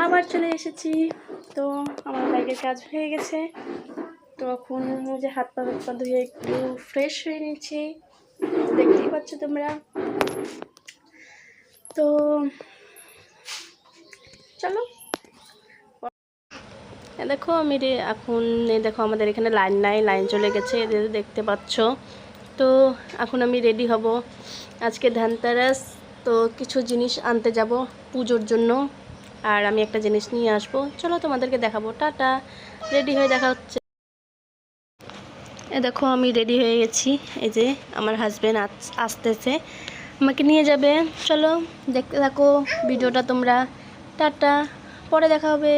আবার চলে এসেছি। তো আমার ব্যাগের কাজ হয়ে গেছে। তো এখন যে হাত পা ধুয়ে একটু ফ্রেশ হয়ে নিচ্ছি, দেখতেই পাচ্ছ তোমরা। তো চলো দেখো আমি এখন দেখো আমাদের এখানে লাইন নাই, লাইন চলে গেছে, এদের দেখতে পাচ্ছ। তো এখন আমি রেডি হব, আজকে ধানতেরাস। তো কিছু জিনিস আনতে যাব পুজোর জন্য, আর আমি একটা জিনিস নিয়ে আসবো, চলো তোমাদেরকে দেখাবো। টাটা, রেডি হয়ে দেখা হচ্ছে। দেখো আমি রেডি হয়ে গেছি, এই যে আমার হাজব্যান্ড আসতেছে, আমাকে নিয়ে যাবে। চলো দেখতে থাকো ভিডিওটা তোমরা। টাটা, পরে দেখা হবে।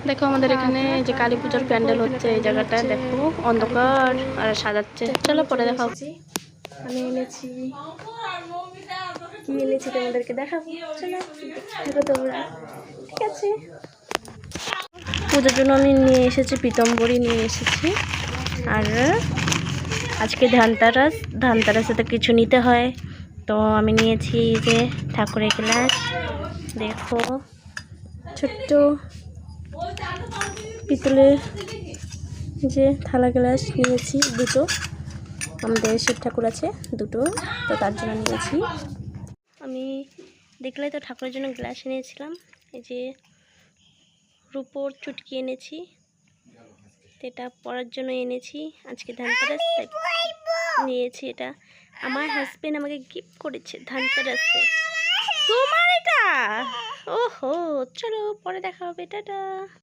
দেখো আমাদের এখানে যে কালী পুজোর প্যান্ডেল হচ্ছে, এই জায়গাটা দেখো অন্ধকার আর সাজাচ্ছে। চলো পরে দেখা হচ্ছে। আমি এনেছি, কি এনেছি তোমাদেরকে দেখাবো, চলো দেখো তোমরা। ঠিক আছে, পুজোর জন্য আমি নিয়ে এসেছি পিতাম্বরী নিয়ে এসেছি। আর আজকে ধানতেরাস, ধানতেরাসে তো কিছু নিতে হয়, তো আমি নিয়েছি যে ঠাকুরের গ্লাস। দেখো ছোট্ট পিতলের যে থালা গ্লাস নিয়েছি দুটো, আমাদের শিব ঠাকুর আছে দুটো, তো তার জন্য নিয়েছি। আমি দেখলে তো ঠাকুরের জন্য গ্লাস এনেছিলাম, এই যে রূপোর চুটকি এনেছি, এটা পরার জন্য এনেছি। আজকে ধানতেরাস তাই নিয়েছি। এটা আমার হাজবেন্ড আমাকে গিফট করেছে ধানতেরাসে। তোমার এটা? ওহো, চলো পরে দেখা হবে, টাটা।